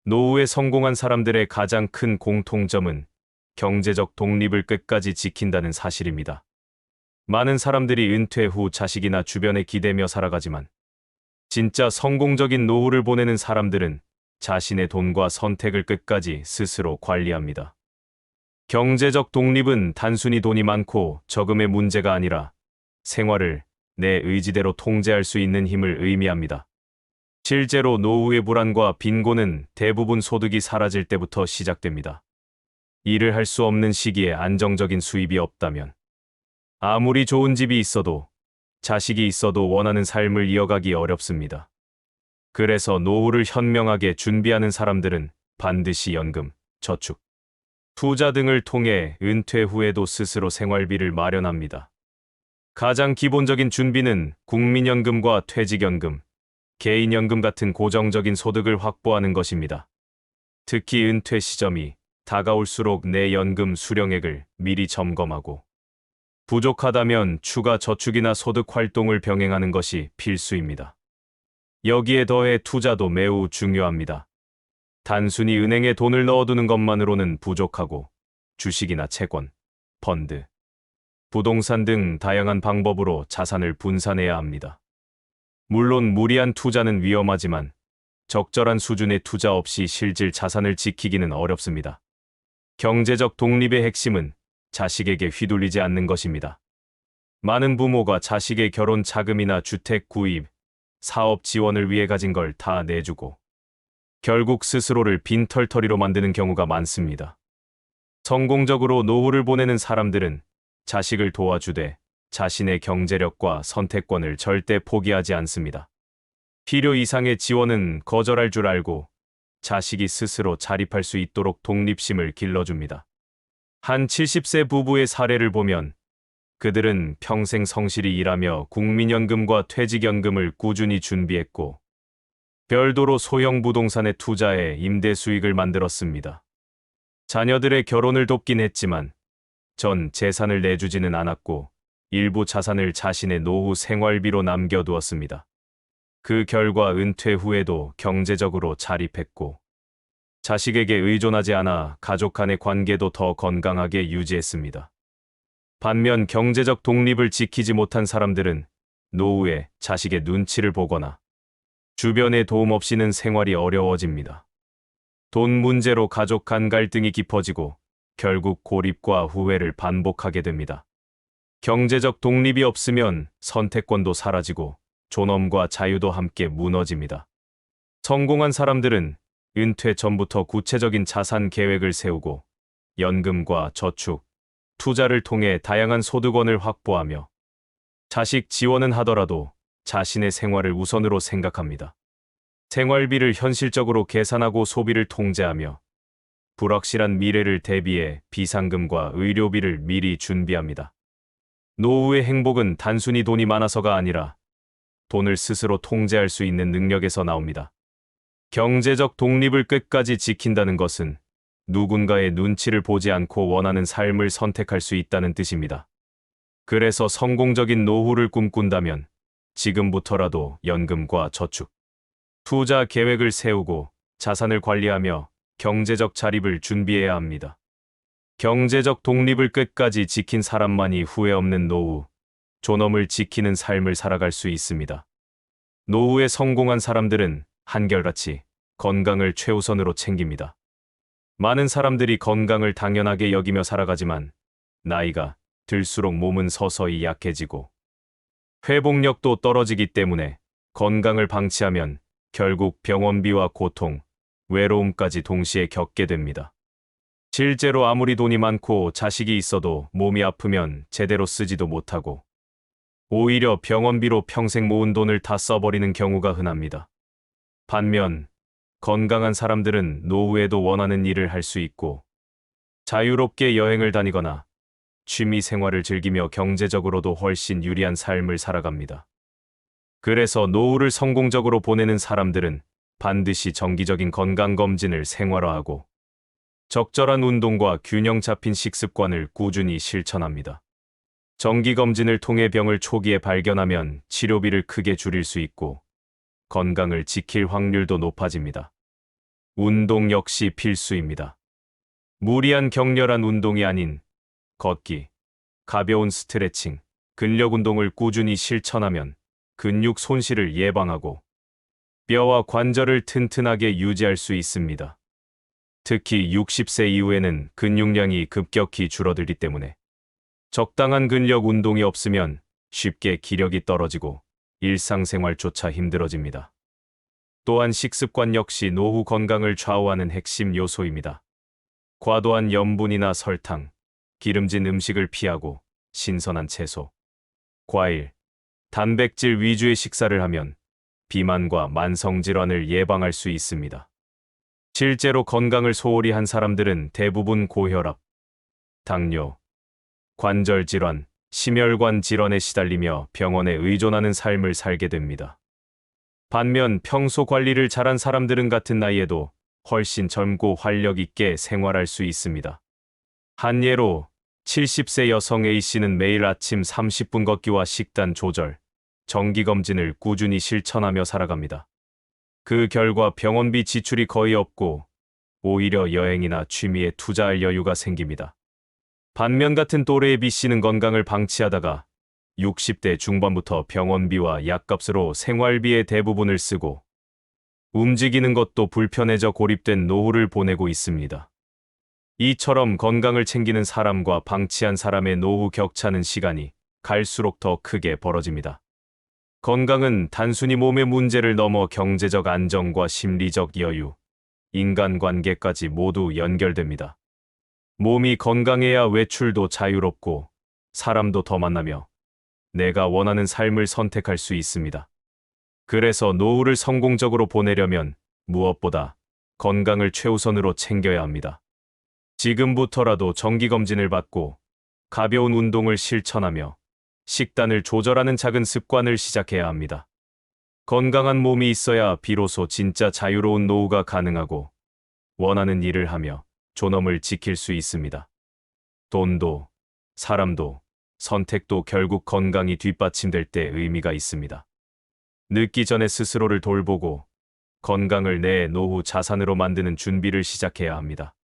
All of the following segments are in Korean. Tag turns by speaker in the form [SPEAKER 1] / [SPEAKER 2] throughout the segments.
[SPEAKER 1] 노후에 성공한 사람들의 가장 큰 공통점은 경제적 독립을 끝까지 지킨다는 사실입니다. 많은 사람들이 은퇴 후 자식이나 주변에 기대며 살아가지만 진짜 성공적인 노후를 보내는 사람들은 자신의 돈과 선택을 끝까지 스스로 관리합니다. 경제적 독립은 단순히 돈이 많고 적음의 문제가 아니라 생활을 내 의지대로 통제할 수 있는 힘을 의미합니다. 실제로 노후의 불안과 빈곤은 대부분 소득이 사라질 때부터 시작됩니다. 일을 할 수 없는 시기에 안정적인 수입이 없다면 아무리 좋은 집이 있어도 자식이 있어도 원하는 삶을 이어가기 어렵습니다. 그래서 노후를 현명하게 준비하는 사람들은 반드시 연금, 저축, 투자 등을 통해 은퇴 후에도 스스로 생활비를 마련합니다. 가장 기본적인 준비는 국민연금과 퇴직연금, 개인연금 같은 고정적인 소득을 확보하는 것입니다. 특히 은퇴 시점이 다가올수록 내 연금 수령액을 미리 점검하고 부족하다면 추가 저축이나 소득 활동을 병행하는 것이 필수입니다. 여기에 더해 투자도 매우 중요합니다. 단순히 은행에 돈을 넣어두는 것만으로는 부족하고 주식이나 채권, 펀드, 부동산 등 다양한 방법으로 자산을 분산해야 합니다. 물론 무리한 투자는 위험하지만 적절한 수준의 투자 없이 실질 자산을 지키기는 어렵습니다. 경제적 독립의 핵심은 자식에게 휘둘리지 않는 것입니다. 많은 부모가 자식의 결혼 자금이나 주택 구입, 사업 지원을 위해 가진 걸 다 내주고 결국 스스로를 빈털터리로 만드는 경우가 많습니다. 성공적으로 노후를 보내는 사람들은 자식을 도와주되 자신의 경제력과 선택권을 절대 포기하지 않습니다. 필요 이상의 지원은 거절할 줄 알고 자식이 스스로 자립할 수 있도록 독립심을 길러줍니다. 한 70세 부부의 사례를 보면 그들은 평생 성실히 일하며 국민연금과 퇴직연금을 꾸준히 준비했고 별도로 소형 부동산에 투자해 임대 수익을 만들었습니다. 자녀들의 결혼을 돕긴 했지만 전 재산을 내주지는 않았고 일부 자산을 자신의 노후 생활비로 남겨두었습니다. 그 결과 은퇴 후에도 경제적으로 자립했고 자식에게 의존하지 않아 가족 간의 관계도 더 건강하게 유지했습니다. 반면 경제적 독립을 지키지 못한 사람들은 노후에 자식의 눈치를 보거나 주변의 도움 없이는 생활이 어려워집니다. 돈 문제로 가족 간 갈등이 깊어지고 결국 고립과 후회를 반복하게 됩니다. 경제적 독립이 없으면 선택권도 사라지고 존엄과 자유도 함께 무너집니다. 성공한 사람들은 은퇴 전부터 구체적인 자산 계획을 세우고 연금과 저축, 투자를 통해 다양한 소득원을 확보하며 자식 지원은 하더라도 자신의 생활을 우선으로 생각합니다. 생활비를 현실적으로 계산하고 소비를 통제하며 불확실한 미래를 대비해 비상금과 의료비를 미리 준비합니다. 노후의 행복은 단순히 돈이 많아서가 아니라 돈을 스스로 통제할 수 있는 능력에서 나옵니다. 경제적 독립을 끝까지 지킨다는 것은 누군가의 눈치를 보지 않고 원하는 삶을 선택할 수 있다는 뜻입니다. 그래서 성공적인 노후를 꿈꾼다면 지금부터라도 연금과 저축, 투자 계획을 세우고 자산을 관리하며 경제적 자립을 준비해야 합니다. 경제적 독립을 끝까지 지킨 사람만이 후회 없는 노후, 존엄을 지키는 삶을 살아갈 수 있습니다. 노후에 성공한 사람들은 한결같이 건강을 최우선으로 챙깁니다. 많은 사람들이 건강을 당연하게 여기며 살아가지만 나이가 들수록 몸은 서서히 약해지고 회복력도 떨어지기 때문에 건강을 방치하면 결국 병원비와 고통, 외로움까지 동시에 겪게 됩니다. 실제로 아무리 돈이 많고 자식이 있어도 몸이 아프면 제대로 쓰지도 못하고 오히려 병원비로 평생 모은 돈을 다 써버리는 경우가 흔합니다. 반면 건강한 사람들은 노후에도 원하는 일을 할 수 있고 자유롭게 여행을 다니거나 취미 생활을 즐기며 경제적으로도 훨씬 유리한 삶을 살아갑니다. 그래서 노후를 성공적으로 보내는 사람들은 반드시 정기적인 건강검진을 생활화하고 적절한 운동과 균형 잡힌 식습관을 꾸준히 실천합니다. 정기검진을 통해 병을 초기에 발견하면 치료비를 크게 줄일 수 있고 건강을 지킬 확률도 높아집니다. 운동 역시 필수입니다. 무리한 격렬한 운동이 아닌 걷기, 가벼운 스트레칭, 근력 운동을 꾸준히 실천하면 근육 손실을 예방하고 뼈와 관절을 튼튼하게 유지할 수 있습니다. 특히 60세 이후에는 근육량이 급격히 줄어들기 때문에 적당한 근력 운동이 없으면 쉽게 기력이 떨어지고 일상생활조차 힘들어집니다. 또한 식습관 역시 노후 건강을 좌우하는 핵심 요소입니다. 과도한 염분이나 설탕, 기름진 음식을 피하고 신선한 채소, 과일, 단백질 위주의 식사를 하면 비만과 만성질환을 예방할 수 있습니다. 실제로 건강을 소홀히 한 사람들은 대부분 고혈압, 당뇨, 관절 질환, 심혈관 질환에 시달리며 병원에 의존하는 삶을 살게 됩니다. 반면 평소 관리를 잘한 사람들은 같은 나이에도 훨씬 젊고 활력 있게 생활할 수 있습니다. 한 예로 70세 여성 A씨는 매일 아침 30분 걷기와 식단 조절, 정기검진을 꾸준히 실천하며 살아갑니다. 그 결과 병원비 지출이 거의 없고 오히려 여행이나 취미에 투자할 여유가 생깁니다. 반면 같은 또래의 B씨는 건강을 방치하다가 60대 중반부터 병원비와 약값으로 생활비의 대부분을 쓰고 움직이는 것도 불편해져 고립된 노후를 보내고 있습니다. 이처럼 건강을 챙기는 사람과 방치한 사람의 노후 격차는 시간이 갈수록 더 크게 벌어집니다. 건강은 단순히 몸의 문제를 넘어 경제적 안정과 심리적 여유, 인간관계까지 모두 연결됩니다. 몸이 건강해야 외출도 자유롭고 사람도 더 만나며 내가 원하는 삶을 선택할 수 있습니다. 그래서 노후를 성공적으로 보내려면 무엇보다 건강을 최우선으로 챙겨야 합니다. 지금부터라도 정기검진을 받고 가벼운 운동을 실천하며 식단을 조절하는 작은 습관을 시작해야 합니다. 건강한 몸이 있어야 비로소 진짜 자유로운 노후가 가능하고 원하는 일을 하며 존엄을 지킬 수 있습니다. 돈도, 사람도, 선택도 결국 건강이 뒷받침될 때 의미가 있습니다. 늦기 전에 스스로를 돌보고 건강을 내 노후 자산으로 만드는 준비를 시작해야 합니다.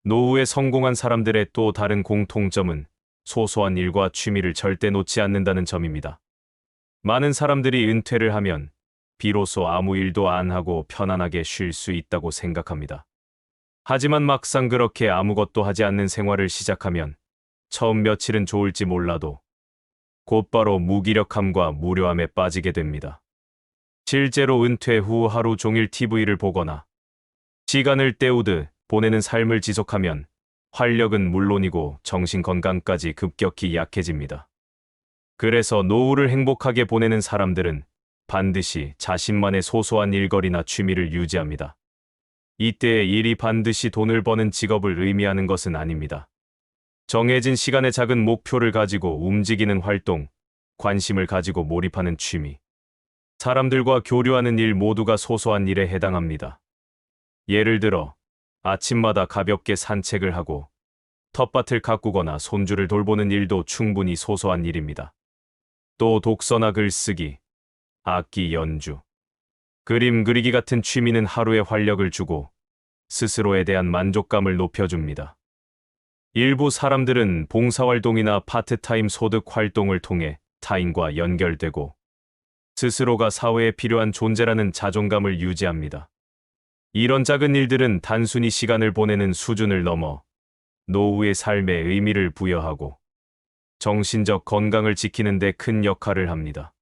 [SPEAKER 1] 노후에 성공한 사람들의 또 다른 공통점은 소소한 일과 취미를 절대 놓지 않는다는 점입니다. 많은 사람들이 은퇴를 하면 비로소 아무 일도 안 하고 편안하게 쉴 수 있다고 생각합니다. 하지만 막상 그렇게 아무것도 하지 않는 생활을 시작하면 처음 며칠은 좋을지 몰라도 곧바로 무기력함과 무료함에 빠지게 됩니다. 실제로 은퇴 후 하루 종일 TV를 보거나 시간을 때우듯 보내는 삶을 지속하면 활력은 물론이고 정신 건강까지 급격히 약해집니다. 그래서 노후를 행복하게 보내는 사람들은 반드시 자신만의 소소한 일거리나 취미를 유지합니다. 이때의 일이 반드시 돈을 버는 직업을 의미하는 것은 아닙니다. 정해진 시간에 작은 목표를 가지고 움직이는 활동, 관심을 가지고 몰입하는 취미, 사람들과 교류하는 일 모두가 소소한 일에 해당합니다. 예를 들어 아침마다 가볍게 산책을 하고 텃밭을 가꾸거나 손주를 돌보는 일도 충분히 소소한 일입니다. 또 독서나 글쓰기, 악기 연주, 그림 그리기 같은 취미는 하루에 활력을 주고 스스로에 대한 만족감을 높여줍니다. 일부 사람들은 봉사활동이나 파트타임 소득 활동을 통해 타인과 연결되고 스스로가 사회에 필요한 존재라는 자존감을 유지합니다. 이런 작은 일들은 단순히 시간을 보내는 수준을 넘어 노후의 삶에 의미를 부여하고 정신적 건강을 지키는 데 큰 역할을 합니다.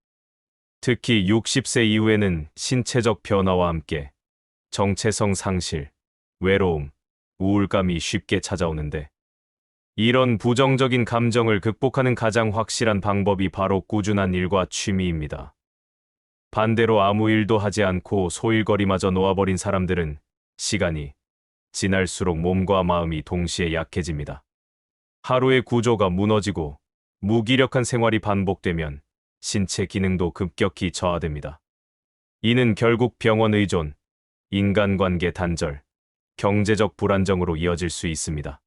[SPEAKER 1] 특히 60세 이후에는 신체적 변화와 함께 정체성 상실, 외로움, 우울감이 쉽게 찾아오는데 이런 부정적인 감정을 극복하는 가장 확실한 방법이 바로 꾸준한 일과 취미입니다. 반대로 아무 일도 하지 않고 소일거리마저 놓아버린 사람들은 시간이 지날수록 몸과 마음이 동시에 약해집니다. 하루의 구조가 무너지고 무기력한 생활이 반복되면 신체 기능도 급격히 저하됩니다. 이는 결국 병원 의존, 인간관계 단절, 경제적 불안정으로 이어질 수 있습니다.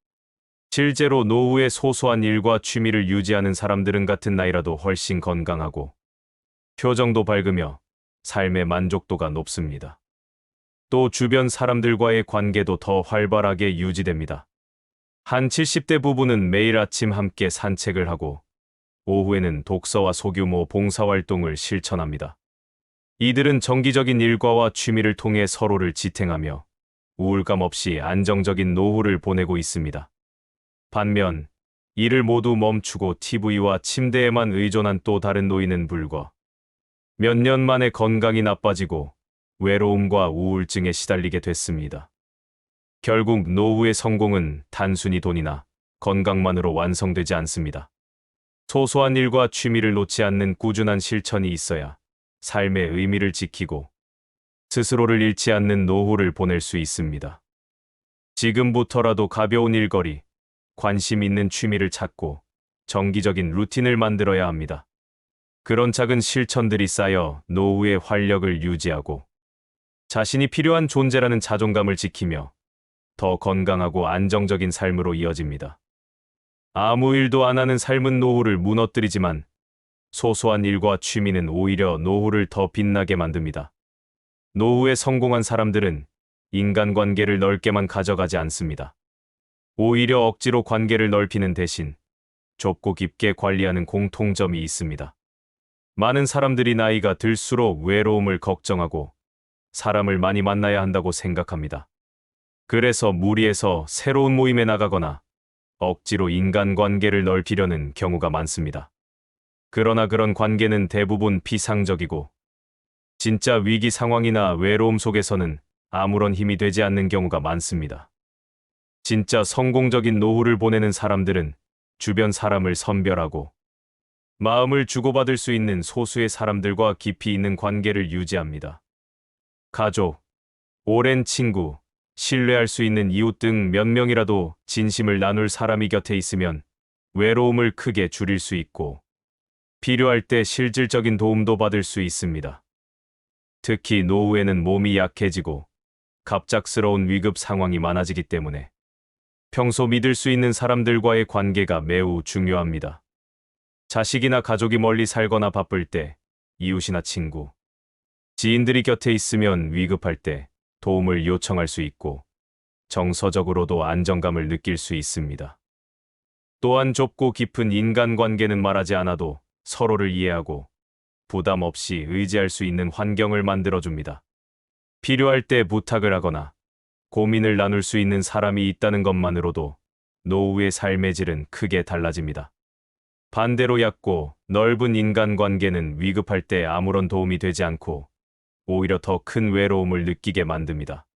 [SPEAKER 1] 실제로 노후의 소소한 일과 취미를 유지하는 사람들은 같은 나이라도 훨씬 건강하고 표정도 밝으며 삶의 만족도가 높습니다. 또 주변 사람들과의 관계도 더 활발하게 유지됩니다. 한 70대 부부는 매일 아침 함께 산책을 하고 오후에는 독서와 소규모 봉사활동을 실천합니다. 이들은 정기적인 일과와 취미를 통해 서로를 지탱하며 우울감 없이 안정적인 노후를 보내고 있습니다. 반면 이를 모두 멈추고 TV와 침대에만 의존한 또 다른 노인은 불과 몇 년 만에 건강이 나빠지고 외로움과 우울증에 시달리게 됐습니다. 결국 노후의 성공은 단순히 돈이나 건강만으로 완성되지 않습니다. 소소한 일과 취미를 놓지 않는 꾸준한 실천이 있어야 삶의 의미를 지키고 스스로를 잃지 않는 노후를 보낼 수 있습니다. 지금부터라도 가벼운 일거리, 관심 있는 취미를 찾고 정기적인 루틴을 만들어야 합니다. 그런 작은 실천들이 쌓여 노후의 활력을 유지하고 자신이 필요한 존재라는 자존감을 지키며 더 건강하고 안정적인 삶으로 이어집니다. 아무 일도 안 하는 삶은 노후를 무너뜨리지만 소소한 일과 취미는 오히려 노후를 더 빛나게 만듭니다. 노후에 성공한 사람들은 인간관계를 넓게만 가져가지 않습니다. 오히려 억지로 관계를 넓히는 대신 좁고 깊게 관리하는 공통점이 있습니다. 많은 사람들이 나이가 들수록 외로움을 걱정하고 사람을 많이 만나야 한다고 생각합니다. 그래서 무리해서 새로운 모임에 나가거나 억지로 인간관계를 넓히려는 경우가 많습니다. 그러나 그런 관계는 대부분 피상적이고 진짜 위기 상황이나 외로움 속에서는 아무런 힘이 되지 않는 경우가 많습니다. 진짜 성공적인 노후를 보내는 사람들은 주변 사람을 선별하고 마음을 주고받을 수 있는 소수의 사람들과 깊이 있는 관계를 유지합니다. 가족, 오랜 친구, 신뢰할 수 있는 이웃 등 몇 명이라도 진심을 나눌 사람이 곁에 있으면 외로움을 크게 줄일 수 있고 필요할 때 실질적인 도움도 받을 수 있습니다. 특히 노후에는 몸이 약해지고 갑작스러운 위급 상황이 많아지기 때문에 평소 믿을 수 있는 사람들과의 관계가 매우 중요합니다. 자식이나 가족이 멀리 살거나 바쁠 때 이웃이나 친구, 지인들이 곁에 있으면 위급할 때 도움을 요청할 수 있고 정서적으로도 안정감을 느낄 수 있습니다. 또한 좁고 깊은 인간관계는 말하지 않아도 서로를 이해하고 부담 없이 의지할 수 있는 환경을 만들어줍니다. 필요할 때 부탁을 하거나 고민을 나눌 수 있는 사람이 있다는 것만으로도 노후의 삶의 질은 크게 달라집니다. 반대로 얕고 넓은 인간관계는 위급할 때 아무런 도움이 되지 않고 오히려 더 큰 외로움을 느끼게 만듭니다.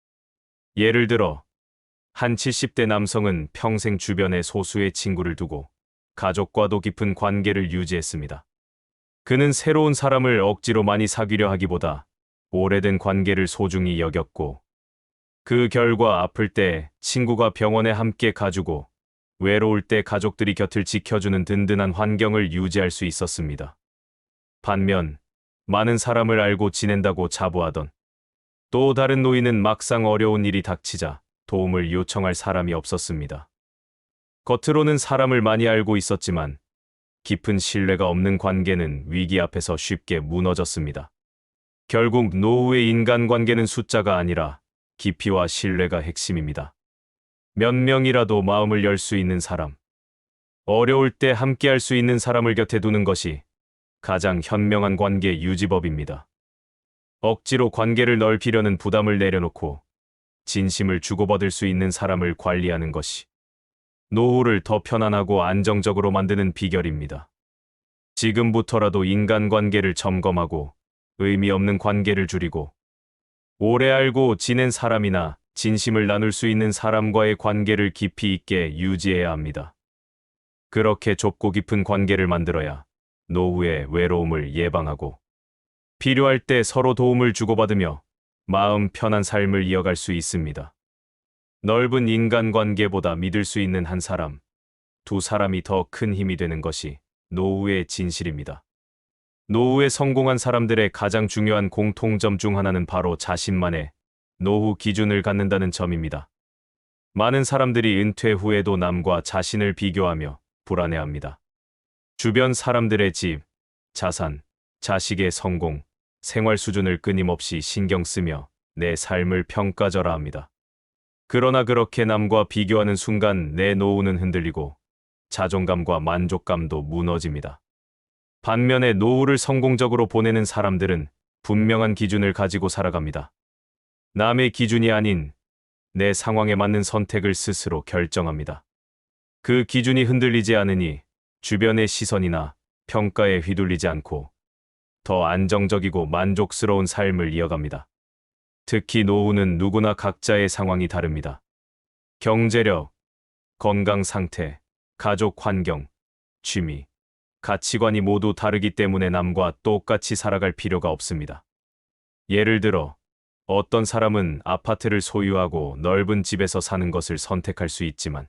[SPEAKER 1] 예를 들어 한 70대 남성은 평생 주변에 소수의 친구를 두고 가족과도 깊은 관계를 유지했습니다. 그는 새로운 사람을 억지로 많이 사귀려 하기보다 오래된 관계를 소중히 여겼고 그 결과 아플 때 친구가 병원에 함께 가주고 외로울 때 가족들이 곁을 지켜주는 든든한 환경을 유지할 수 있었습니다. 반면 많은 사람을 알고 지낸다고 자부하던 또 다른 노인은 막상 어려운 일이 닥치자 도움을 요청할 사람이 없었습니다. 겉으로는 사람을 많이 알고 있었지만 깊은 신뢰가 없는 관계는 위기 앞에서 쉽게 무너졌습니다. 결국 노후의 인간관계는 숫자가 아니라 깊이와 신뢰가 핵심입니다. 몇 명이라도 마음을 열 수 있는 사람, 어려울 때 함께할 수 있는 사람을 곁에 두는 것이 가장 현명한 관계 유지법입니다. 억지로 관계를 넓히려는 부담을 내려놓고 진심을 주고받을 수 있는 사람을 관리하는 것이 노후를 더 편안하고 안정적으로 만드는 비결입니다. 지금부터라도 인간관계를 점검하고 의미 없는 관계를 줄이고 오래 알고 지낸 사람이나 진심을 나눌 수 있는 사람과의 관계를 깊이 있게 유지해야 합니다. 그렇게 좁고 깊은 관계를 만들어야 노후의 외로움을 예방하고 필요할 때 서로 도움을 주고받으며 마음 편한 삶을 이어갈 수 있습니다. 넓은 인간관계보다 믿을 수 있는 한 사람, 두 사람이 더 큰 힘이 되는 것이 노후의 진실입니다. 노후에 성공한 사람들의 가장 중요한 공통점 중 하나는 바로 자신만의 노후 기준을 갖는다는 점입니다. 많은 사람들이 은퇴 후에도 남과 자신을 비교하며 불안해합니다. 주변 사람들의 집, 자산, 자식의 성공, 생활 수준을 끊임없이 신경 쓰며 내 삶을 평가절하합니다. 그러나 그렇게 남과 비교하는 순간 내 노후는 흔들리고 자존감과 만족감도 무너집니다. 반면에 노후를 성공적으로 보내는 사람들은 분명한 기준을 가지고 살아갑니다. 남의 기준이 아닌 내 상황에 맞는 선택을 스스로 결정합니다. 그 기준이 흔들리지 않으니 주변의 시선이나 평가에 휘둘리지 않고 더 안정적이고 만족스러운 삶을 이어갑니다. 특히 노후는 누구나 각자의 상황이 다릅니다. 경제력, 건강 상태, 가족 환경, 취미, 가치관이 모두 다르기 때문에 남과 똑같이 살아갈 필요가 없습니다. 예를 들어, 어떤 사람은 아파트를 소유하고 넓은 집에서 사는 것을 선택할 수 있지만,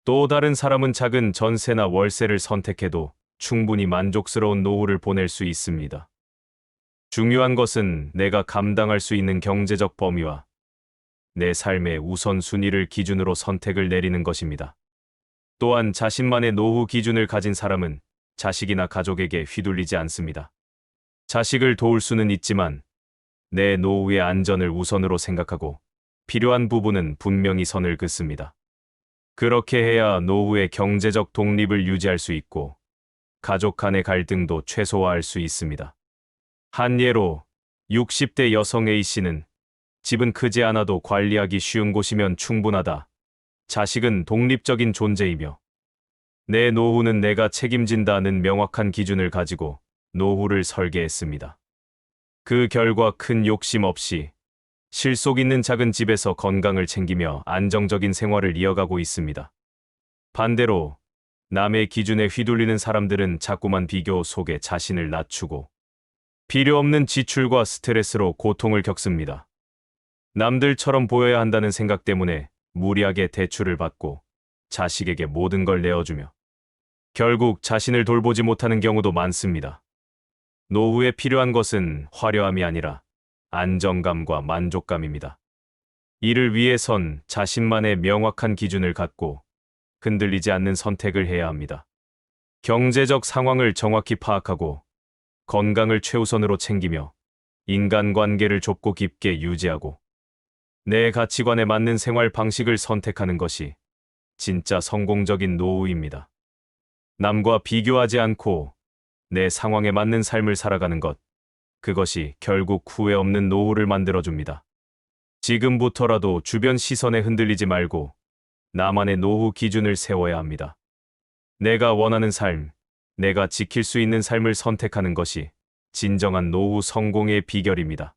[SPEAKER 1] 또 다른 사람은 작은 전세나 월세를 선택해도 충분히 만족스러운 노후를 보낼 수 있습니다. 중요한 것은 내가 감당할 수 있는 경제적 범위와 내 삶의 우선순위를 기준으로 선택을 내리는 것입니다. 또한 자신만의 노후 기준을 가진 사람은 자식이나 가족에게 휘둘리지 않습니다. 자식을 도울 수는 있지만 내 노후의 안전을 우선으로 생각하고 필요한 부분은 분명히 선을 긋습니다. 그렇게 해야 노후의 경제적 독립을 유지할 수 있고 가족 간의 갈등도 최소화할 수 있습니다. 한 예로 60대 여성 A씨는 집은 크지 않아도 관리하기 쉬운 곳이면 충분하다. 자식은 독립적인 존재이며 내 노후는 내가 책임진다는 명확한 기준을 가지고 노후를 설계했습니다. 그 결과 큰 욕심 없이 실속 있는 작은 집에서 건강을 챙기며 안정적인 생활을 이어가고 있습니다. 반대로 남의 기준에 휘둘리는 사람들은 자꾸만 비교 속에 자신을 낮추고 필요 없는 지출과 스트레스로 고통을 겪습니다. 남들처럼 보여야 한다는 생각 때문에 무리하게 대출을 받고 자식에게 모든 걸 내어주며 결국 자신을 돌보지 못하는 경우도 많습니다. 노후에 필요한 것은 화려함이 아니라 안정감과 만족감입니다. 이를 위해선 자신만의 명확한 기준을 갖고 흔들리지 않는 선택을 해야 합니다. 경제적 상황을 정확히 파악하고 건강을 최우선으로 챙기며 인간관계를 좁고 깊게 유지하고 내 가치관에 맞는 생활 방식을 선택하는 것이 진짜 성공적인 노후입니다. 남과 비교하지 않고 내 상황에 맞는 삶을 살아가는 것, 그것이 결국 후회 없는 노후를 만들어줍니다. 지금부터라도 주변 시선에 흔들리지 말고 나만의 노후 기준을 세워야 합니다. 내가 원하는 삶, 내가 지킬 수 있는 삶을 선택하는 것이 진정한 노후 성공의 비결입니다.